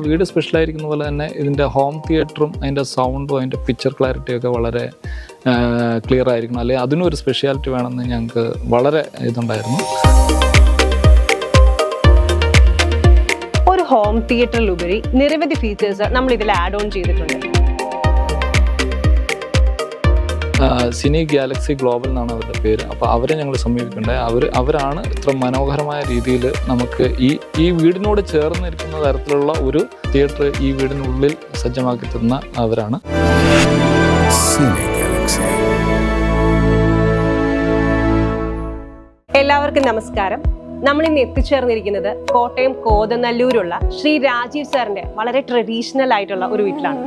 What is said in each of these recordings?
വീട് സ്പെഷ്യലായിരിക്കുന്ന പോലെ തന്നെ ഇതിൻ്റെ ഹോം തിയേറ്ററും അതിൻ്റെ സൗണ്ടും അതിൻ്റെ പിക്ചർ ക്ലാരിറ്റിയൊക്കെ വളരെ ക്ലിയർ ആയിരിക്കണം, അല്ലെങ്കിൽ അതിനും ഒരു സ്പെഷ്യാലിറ്റി വേണമെന്ന് ഞങ്ങൾക്ക് വളരെ ഇതുണ്ടായിരുന്നു. ഒരു ഹോം തിയേറ്ററിലുപരി നിരവധി ഫീച്ചേഴ്സ് നമ്മൾ ഇതിൽ ആഡ് ഓൺ ചെയ്തിട്ടുണ്ട്. സിനി ഗാലക്സി ഗ്ലോബൽ എന്നാണ് അവരുടെ പേര്. അപ്പോൾ അവരെ ഞങ്ങൾ സമീപിക്കേണ്ടത്. അവരാണ് ഇത്ര മനോഹരമായ രീതിയിൽ നമുക്ക് ഈ വീടിനോട് ചേർന്നിരിക്കുന്ന തരത്തിലുള്ള ഒരു തിയേറ്റർ ഈ വീടിനുള്ളിൽ സജ്ജമാക്കി തന്ന അവരാണ്. എല്ലാവർക്കും നമസ്കാരം. നമ്മൾ ഇന്ന് എത്തിച്ചേർന്നിരിക്കുന്നത് കോട്ടയം കോതനല്ലൂരുള്ള ശ്രീ രാജീവ് സാറിന്റെ വളരെ ട്രഡീഷണൽ ആയിട്ടുള്ള ഒരു വീട്ടിലാണ്.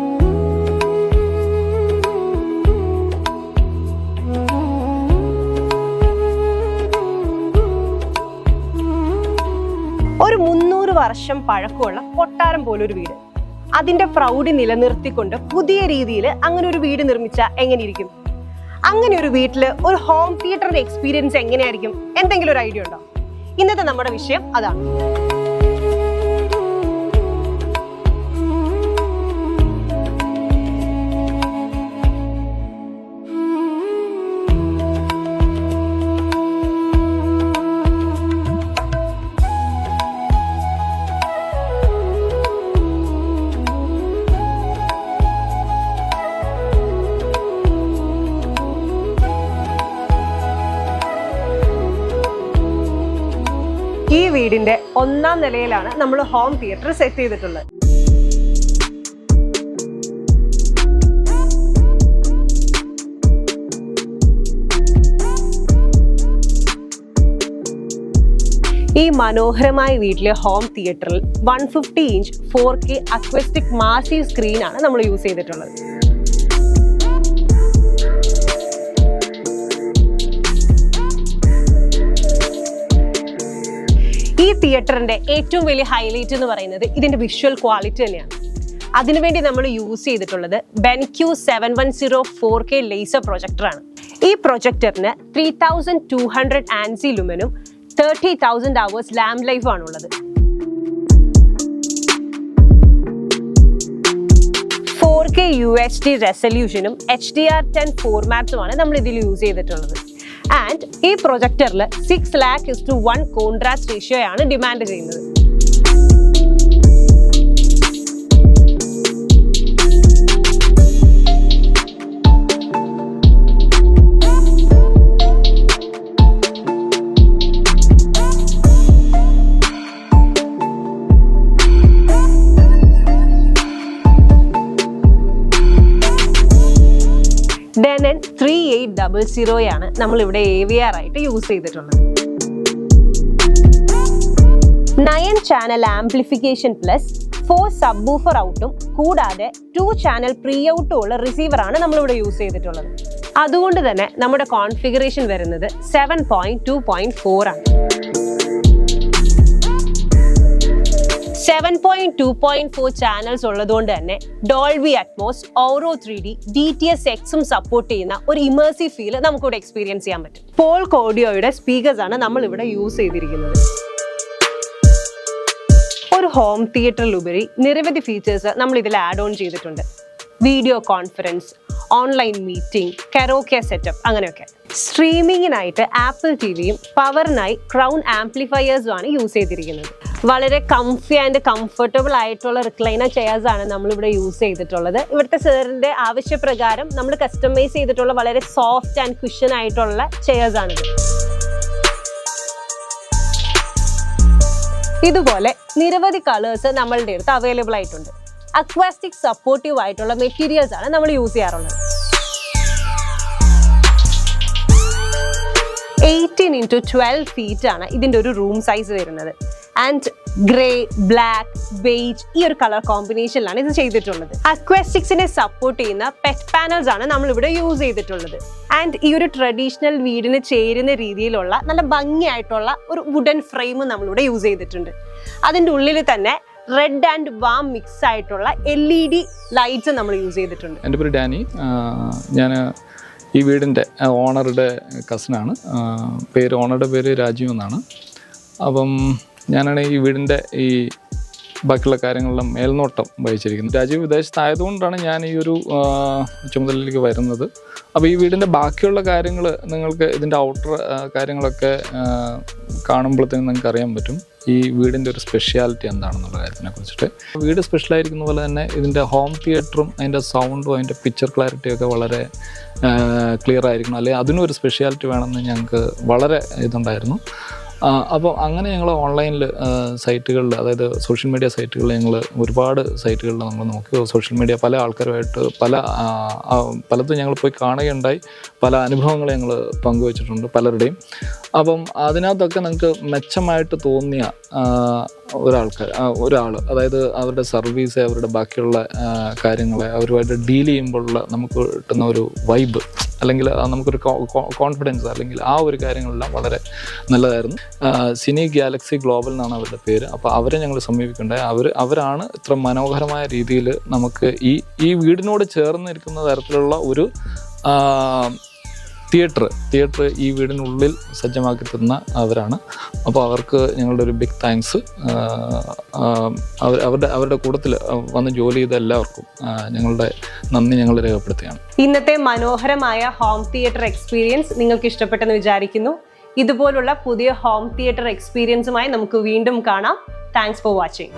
ഒരു 300 വർഷം പഴക്കമുള്ള കൊട്ടാരം പോലൊരു വീട്, അതിന്റെ പ്രൗഢി നിലനിർത്തിക്കൊണ്ട് പുതിയ രീതിയിൽ അങ്ങനെ ഒരു വീട് നിർമ്മിച്ചാൽ എങ്ങനെയിരിക്കും? അങ്ങനെ ഒരു വീട്ടില് ഒരു ഹോം തിയേറ്ററിന്റെ എക്സ്പീരിയൻസ് എങ്ങനെയായിരിക്കും? എന്തെങ്കിലും ഒരു ഐഡിയ ഉണ്ടോ? ഇന്നത്തെ നമ്മുടെ വിഷയം അതാണ്. ഈ വീടിന്റെ 1ാം നിലയിലാണ് നമ്മൾ ഹോം തിയേറ്റർ സെറ്റ് ചെയ്തിട്ടുള്ളത്. ഈ മനോഹരമായ വീട്ടിലെ ഹോം തിയേറ്ററിൽ 150 ഇഞ്ച് 4K അക്വസ്റ്റിക് മാസീവ് സ്ക്രീനാണ് നമ്മൾ യൂസ് ചെയ്തിട്ടുള്ളത്. ഈ തിയേറ്ററിന്റെ ഏറ്റവും വലിയ ഹൈലൈറ്റ് എന്ന് പറയുന്നത് ഇതിന്റെ വിഷ്വൽ ക്വാളിറ്റി തന്നെയാണ്. അതിനുവേണ്ടി നമ്മൾ യൂസ് ചെയ്തിട്ടുള്ളത് BenQ 710 4K ലേസർ പ്രൊജക്ടറാണ്. ഈ പ്രൊജക്ടറിന് 3200 ANSI ലുമനും 30,000 hours ലാമ്പ് ലൈഫ് ആണുള്ളത്. 4K UHD റെസൊല്യൂഷനും HDR10 ഫോർമാറ്റുമാണ് നമ്മൾ ഇതിൽ യൂസ് ചെയ്തിട്ടുള്ളത്. ആൻഡ് ഈ പ്രൊജക്ടറിൽ 6:1 കോൺട്രാസ്റ്റ് റേഷ്യോയാണ് ഡിമാൻഡ് ചെയ്യുന്നത്. Denon 3800 നമ്മൾ ഇവിടെ AVR ആയിട്ട് യൂസ് ചെയ്തിട്ടുള്ളത്. 9 ചാനൽ ആംപ്ലിഫിക്കേഷൻ പ്ലസ് 4 സബ്വൂഫർ ഔട്ടും കൂടാതെ 2 ചാനൽ പ്രീ ഔട്ടും ഉള്ള റിസീവറാണ് നമ്മളിവിടെ യൂസ് ചെയ്തിട്ടുള്ളത്. അതുകൊണ്ട് തന്നെ നമ്മുടെ കോൺഫിഗറേഷൻ വരുന്നത് 7.2.4 ആണ്. 7.2.4 ചാനൽസ് ഉള്ളതുകൊണ്ട് തന്നെ Dolby Atmos, Auro 3D, DTS:X support ചെയ്യുന്ന ഒരു ഇമേഴ്സീവ് ഫീൽ നമുക്കിവിടെ എക്സ്പീരിയൻസ് ചെയ്യാൻ പറ്റും. പോൾക് ഓഡിയോയുടെ സ്പീക്കേഴ്സ് ആണ് നമ്മൾ ഇവിടെ യൂസ് ചെയ്തിരിക്കുന്നത്. ഒരു ഹോം തിയേറ്ററിലുപരി നിരവധി ഫീച്ചേഴ്സ് നമ്മൾ ഇതിൽ ആഡ് ഓൺ ചെയ്തിട്ടുണ്ട്. Video conference, online meeting, karaoke setup, അങ്ങനെയൊക്കെ. സ്ട്രീമിങ്ങിനായിട്ട് ആപ്പിൾ ടിവിയും പവറിനായി ക്രൗൺ ആംപ്ലിഫയേഴ്സും ആണ് യൂസ് ചെയ്തിരിക്കുന്നത്. വളരെ കംഫി ആൻഡ് കംഫർട്ടബിൾ ആയിട്ടുള്ള റിക്ലൈനർ ചെയർസ് ആണ് നമ്മളിവിടെ യൂസ് ചെയ്തിട്ടുള്ളത്. ഇവിടുത്തെ സാറിന്റെ ആവശ്യപ്രകാരം നമ്മൾ കസ്റ്റമൈസ് ചെയ്തിട്ടുള്ള വളരെ സോഫ്റ്റ് ആൻഡ് കുഷൻ ആയിട്ടുള്ള ചെയർസ് ആണിത്. ഇതുപോലെ നിരവധി കളേഴ്സ് നമ്മളുടെ അടുത്ത് അവൈലബിൾ ആയിട്ടുണ്ട്. അക്വാസ്റ്റിക് സപ്പോർട്ടീവ് ആയിട്ടുള്ള മെറ്റീരിയൽസ് ആണ് നമ്മൾ യൂസ് ചെയ്യാറുള്ളത്. 18x12 feet ആണ് ഇതിന്റെ ഒരു റൂം സൈസ് വരുന്നത്. ആൻഡ് ഗ്രേ, ബ്ലാക്ക്, ബേജ് ഈ ഒരു കളർ കോമ്പിനേഷനിലാണ് ഇത് ചെയ്തിട്ടുള്ളത്. അക്വാസ്റ്റിക്സിനെ സപ്പോർട്ട് ചെയ്യുന്ന പെറ്റ് പാനൽസ് ആണ് നമ്മൾ ഇവിടെ യൂസ് ചെയ്തിട്ടുള്ളത്. ആൻഡ് ഈ ഒരു ട്രഡീഷണൽ വീടിന് ചേരുന്ന രീതിയിലുള്ള നല്ല ഭംഗിയായിട്ടുള്ള ഒരു വുഡൻ ഫ്രെയിം നമ്മളിവിടെ യൂസ് ചെയ്തിട്ടുണ്ട്. അതിൻ്റെ ഉള്ളിൽ തന്നെ റെഡ് ആൻഡ് വാം മിക്സ് ആയിട്ടുള്ള LED ലൈറ്റ്സ് നമ്മൾ യൂസ് ചെയ്തിട്ടുണ്ട്. എൻ്റെ പേര് ഡാനി. ഞാൻ ഈ വീടിൻ്റെ ഓണറുടെ കസിനാണ്. ഓണറുടെ പേര് രാജീവ് എന്നാണ്. അപ്പം ഞാനാണ് ഈ വീടിൻ്റെ ഈ ബാക്കിയുള്ള കാര്യങ്ങളെല്ലാം മേൽനോട്ടം വഹിച്ചിരിക്കുന്നത്. രാജീവ് വിദേശത്തായതുകൊണ്ടാണ് ഞാൻ ഈ ഒരു ചുമതലയിലേക്ക് വരുന്നത്. അപ്പോൾ ഈ വീടിൻ്റെ ബാക്കിയുള്ള കാര്യങ്ങൾ നിങ്ങൾക്ക് ഇതിൻ്റെ ഔട്ടർ കാര്യങ്ങളൊക്കെ കാണുമ്പോഴത്തേനും നിങ്ങൾക്ക് അറിയാൻ പറ്റും ഈ വീടിൻ്റെ ഒരു സ്പെഷ്യാലിറ്റി എന്താണെന്നുള്ള കാര്യത്തിനെ കുറിച്ചിട്ട്. വീട് സ്പെഷ്യലായിരിക്കുന്ന പോലെ തന്നെ ഇതിൻ്റെ ഹോം തിയേറ്ററും അതിൻ്റെ സൗണ്ടും അതിൻ്റെ പിക്ചർ ക്ലാരിറ്റിയും ഒക്കെ വളരെ ക്ലിയർ ആയിരിക്കണം, അല്ലെങ്കിൽ അതിനൊരു സ്പെഷ്യാലിറ്റി വേണമെന്ന് ഞങ്ങൾക്ക് വളരെ ഇതുണ്ടായിരുന്നു. അപ്പോൾ അങ്ങനെ ഞങ്ങൾ ഓൺലൈനിൽ സൈറ്റുകളിൽ, അതായത് സോഷ്യൽ മീഡിയ സൈറ്റുകളിൽ ഞങ്ങൾ ഒരുപാട് സൈറ്റുകളിൽ നമ്മൾ നോക്കി. സോഷ്യൽ മീഡിയ പല ആൾക്കാരുമായിട്ട് പലതും ഞങ്ങൾ പോയി കാണുകയുണ്ടായി. പല അനുഭവങ്ങൾ ഞങ്ങൾ പങ്കുവച്ചിട്ടുണ്ട് പലരുടെയും. അപ്പം അതിനകത്തൊക്കെ നിങ്ങൾക്ക് മെച്ചമായിട്ട് തോന്നിയ ഒരാൾ, അതായത് അവരുടെ സർവീസ്, അവരുടെ ബാക്കിയുള്ള കാര്യങ്ങളെ അവരുമായിട്ട് ഡീൽ ചെയ്യുമ്പോഴുള്ള നമുക്ക് കിട്ടുന്ന ഒരു വൈബ്, അല്ലെങ്കിൽ നമുക്കൊരു കോൺഫിഡൻസ്, അല്ലെങ്കിൽ ആ ഒരു കാര്യങ്ങളെല്ലാം വളരെ നല്ലതായിരുന്നു. സിനി ഗാലക്സി ഗ്ലോബൽ എന്നാണ് അവരുടെ പേര്. അപ്പോൾ അവരെ ഞങ്ങൾ സമീപിക്കേണ്ടത്. അവരാണ് ഇത്ര മനോഹരമായ രീതിയിൽ നമുക്ക് ഈ വീടിനോട് ചേർന്നിരിക്കുന്ന തരത്തിലുള്ള ഒരു തിയേറ്റർ ഈ വീടിനുള്ളിൽ സജ്ജമാക്കി തന്ന അവരാണ്. അപ്പോൾ അവർക്ക് ഞങ്ങളുടെ ഒരു ബിഗ് താങ്ക്സ്. അവരുടെ കൂട്ടത്തിൽ വന്ന് ജോലി ചെയ്ത എല്ലാവർക്കും ഞങ്ങളുടെ നന്ദി ഞങ്ങൾ രേഖപ്പെടുത്തുകയാണ്. ഇന്നത്തെ മനോഹരമായ ഹോം തിയേറ്റർ എക്സ്പീരിയൻസ് നിങ്ങൾക്ക് ഇഷ്ടപ്പെട്ടെന്ന് വിചാരിക്കുന്നു. ഇതുപോലുള്ള പുതിയ ഹോം തിയേറ്റർ എക്സ്പീരിയൻസുമായി നമുക്ക് വീണ്ടും കാണാം. Thanks for watching.